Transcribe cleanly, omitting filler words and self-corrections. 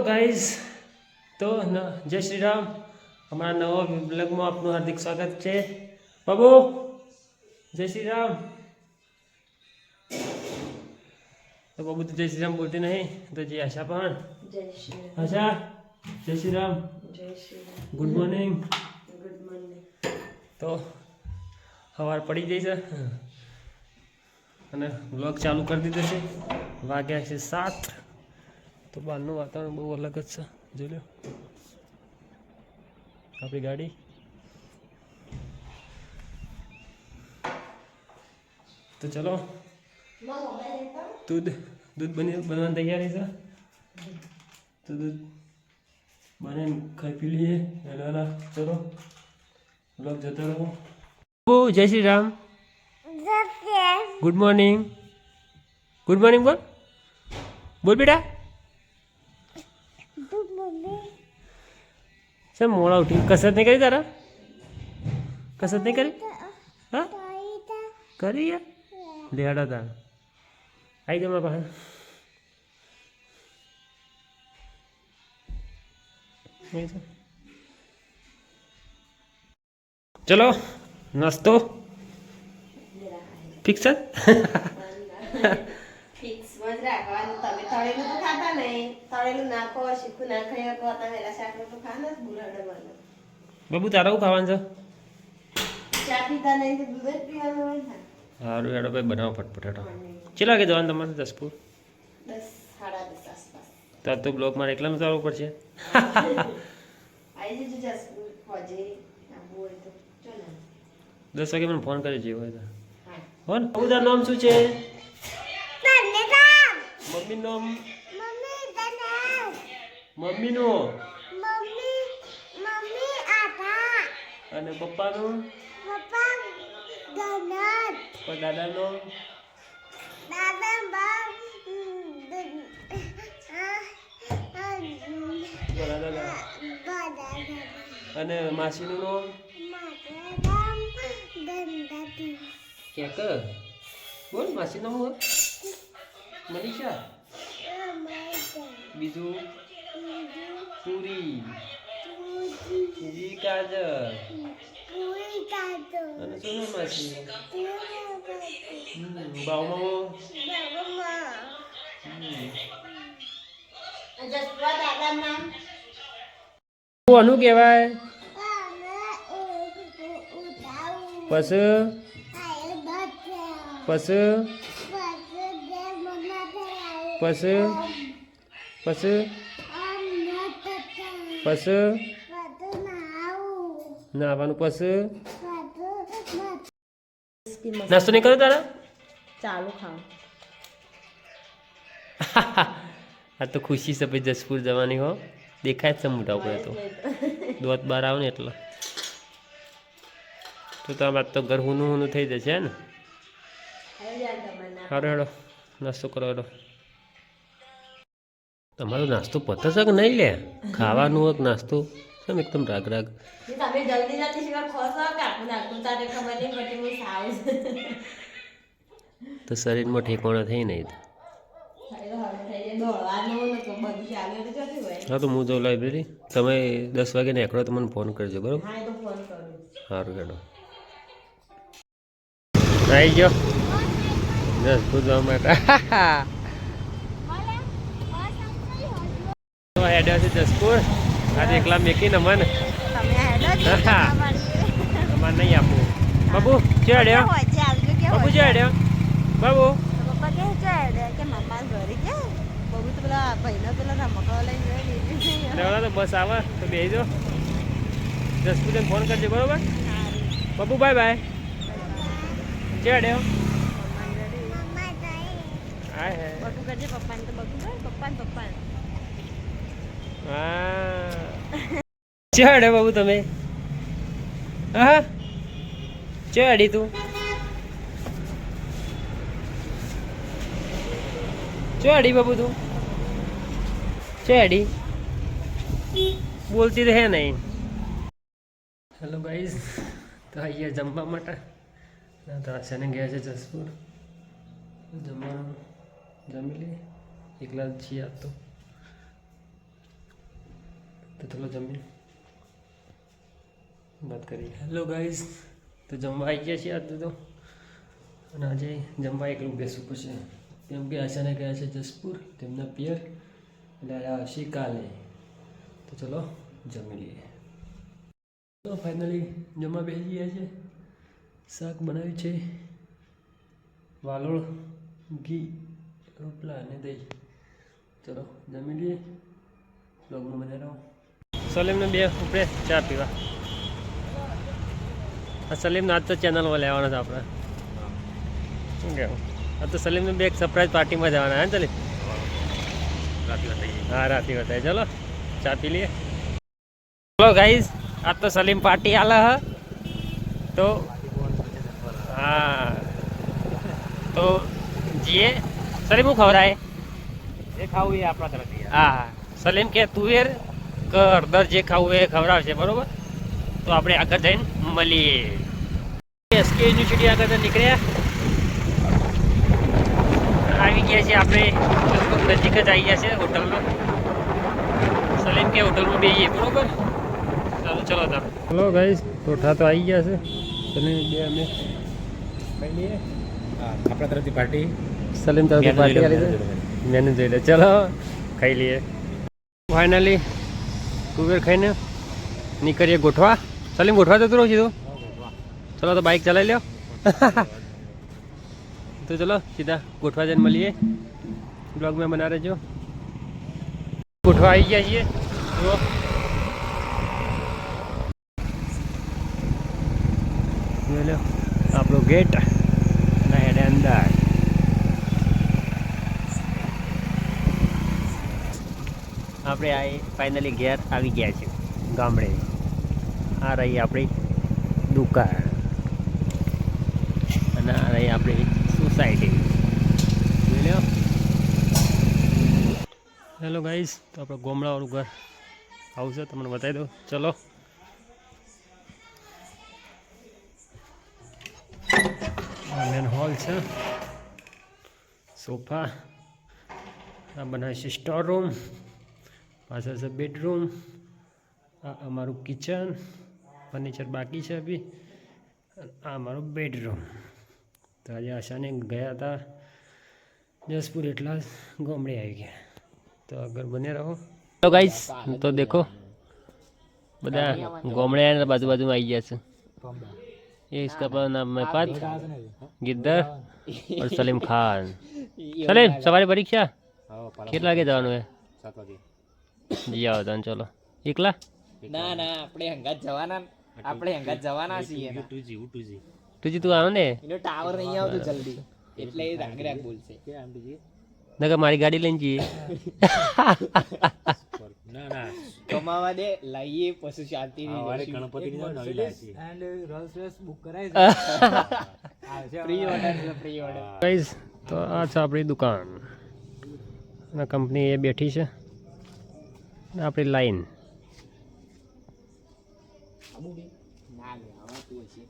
Guys, તો જય શ્રી રામ. અમારા નવા બ્લોગમાં આપનું હાર્દિક સ્વાગત છે. બાબુ જય શ્રી રામ. તો બાબુ તો જય શ્રી રામ બોલતી નહીં, તો જે આશા પણ આશા જય શ્રી રામ. Good morning. તો સવાર પડી જઈ છે અને બ્લોગ ચાલુ કરી દીધો છે. વાગ્યા છે 7. તો બહારનું વાતાવરણ બહુ અલગ જ છે. જોઈ લો આપણી ગાડી. તો ચલો દૂધ બનવાની તૈયારી છે. તો દૂધ બને ખાઈ પી લઈએ. હેલા ચલો બ્લોગ જતો રહો. જય Shri Ram. Good morning. Good morning બોલ. બોલ બેટા. સર મોડા ઉઠી કસરત નહીં કરી તારા? કસરત નહીં કરી? હા કરી યાર. લેડા તાર આવી જાવ મારા પાસે. ચલો નાસ્તો ફિક્સ છે. બાબુ તારા શું ખાવાનું છે? સારું હેડો ભાઈ બનાવો ફટફટ હેડો. કેટલા વાગે જવાનું તમારે? 10 પૂર. તાર તો બ્લોક મારે એકલામાં જવું પડશે. 10 વાગે મને ફોન કરી જેવો હોય તો હો ને. બાબુ તારું નામ શું છે? મમ્મી નામ? મમ્મીનું અને પપ્પાનું? દાદાનું? અને માસીનું નામ? ક્યાં કર બોલ. માસીનું નામ બોલ. મનીષા. બીજું? પૂરી. બીજી કાજલ. અને શું નામ માસી? બાઉમાં આનું કહેવાય પછી પછી પછી પછી પછી નાવાનું પછી નાસ્તો નહીં કર્યો તારા? ચાલુ ખાવ. આ તો ખુશી છે ભાઈ જસપુર જવાની હો. દેખાય જ છે મોટા ઉપર તો દોત બાર આવે ને એટલે તો તમારે તો ઘર હુનું થઈ જશે ને. સારું હેડો નાસ્તો કરો હેડો. તમારો નાસ્તો પતો છે કે નહીં લે? ખાવાનું હોય નાસ્તો કેમ એકદમ રાગ રાગ? તમે જલ્દી જલ્દી શિવા ખોસો કાકુ નાખું તારે ખબર નહીં પડતી હું સાવ. તો શરીરમાં ઠેકાણા થઈ નહીં. હા તો હું જાઉં લાઇબ્રેરી. તમે 10 વાગે નીકળો તો મને ફોન કરજો બરાબર? સારું હેડો. આવી ગયો જસપુર જવા માટે. હેડ્યો છે જસપુર. આજે એકલા મેકીને મને અમારે નહીં આપવું. બાબુ ચે હેડ્યો? બાબુ ચે હેડ્યો? બાબુ તો બસ આવે તો બેસી જાઓ. જસપુર ફોન કરજો બરોબર? Babu bye bye. ચે હેડ્યો? હા ચે હેડ્યો બાબુ તમે? હા ચે હેડી તું? ચે હેડી બાબુ તું? ચે હેડી? બોલતી તો હે નહીં. હેલો ગાઈઝ, તો અહીંયા જમવા માટે તો આશાને ગયા છે જસપુર. જમવાનું જમી લઈએ. એકલા જ છીએ આજ તો. તો ચલો જમીએ વાત કરીએ. હેલો ગાઈઝ, તો જમવા આવી ગયા છીએ આજે તો. અને આજે જમવા એકલું બેસવું પડશે કેમ કે આશાને ગયા છે જસપુર તેમના પિયર, એટલે આવ્યા હશે કાલે. તો ચલો જમી લઈએ. તો ફાઇનલી જમવા બેસી ગયા છે. શાક બનાવ્યું છે વાલોળ, ઘી, રોટલા અને દહીં. ચલો જમી લઈએ. બ્લોગમાં બને રહો. સલીમને બે ઉપરે ચા પીવા. આ સલીમને આજ તો ચેનલમાં લેવાના હતા આપણે. શું કહેવું? આ તો સલીમને બે એક સરપ્રાઈઝ પાર્ટીમાં જવાના હે સલીમ? હા રાતે બતાવી. ચલો ચા પી લઈએ. ચલો ગાઈઝ, આજ તો સલીમ પાર્ટી આલે હ. તો હા તો જીએ સલીમ હું ખવડાય જે ખાવું એ આપણા તરફથી. હા સલીમ કે તુવેર કે હળદર જે ખાવું એ ખવડાવશે, બરોબર? તો આપણે આગળ જઈને મળીએ. એસકે યુનિવર્સિટી આગળ તો નીકળ્યા આવી ગયા છે આપણે. નજીક જ આવી ગયા છે હોટલમાં. સલીમ કે હોટલમાં બેસીએ, બરોબર? ચાલો ચલો તાર. હલો ગાઈસ, ટોઠા તો આવી ગયા છે. સલીમ બે અમે ખાઈ લઈએ. આપણા તરફથી પાર્ટી. સલીમ તરફથી પાર્ટી આવી છે. મેનુ જોઈ લે. ચલો ખાઈ લઈએ. ફાઇનલી ટુવેર ખાઈને નીકળીએ ગોઠવા. સલીમ ગોઠવા જતું રહું છું. ચલો તો બાઇક ચલાવી લ્યો. તો ચલો સીધા ગોઠવા જઈને મળીએ. બ્લોગ મેં બના રહેજો. ગોઠવા આવી ગયા છીએ. જુઓ જોઈ લો આપણો ગેટ ના હેડે અંદર. આપણે આ ફાઇનલી ઘેર આવી ગયા છે ગામડે. આ રહી આપણી દુકાન અને આ રહી આપણી સોસાયટી. જોઈ લો. હેલો ગાઈસ, તો આપણે ગોમડાવાળું ઘર આવું છે, તમને બતાવી દઉં. ચલો આ મેન હોલ છે. સોફા આ બનાવે છે સ્ટોર રૂમ. પાછળ છે બેડરૂમ. આ અમારું કિચન, ફર્નિચર બાકી છે અભી. આ અમારું બેડરૂમ. તો આજે આશાને ગયા હતા જસપુર, એટલા ગામડે આવી ગયા. તો આગળ બને રહો. તો ગાઈસ, તો દેખો બધા ગામડે આવીને બાજુ બાજુમાં આવી ગયા છે. ये इसका अपना नाम है पात गिद्दर और सलीम खान. सलीम सवारी परीक्षा કેટલા વાગે જવાનું હે? 7 વાગે. જી આવો તને. ચલો એકલા? ના ના, આપણે હંગાત જવાના છીએ. ટુજી તુજી તું આવો ને. એનો ટાવર નહીં આવતો જલ્દી, એટલે એ રાગ બોલશે. નકર મારી ગાડી લઈને જઈએ. ના ના, કમાવા દે, લઈએ પછી શાંતિ વારે ગણપતિની તો નવી લાગી. ફ્રી ઓર્ડર છે, ફ્રી ઓર્ડર. ગાઈસ, તો આ છે આપણી દુકાન અને કંપની એ બેઠી છે. આપણી લાઈન ના લે, આવા તું હશે.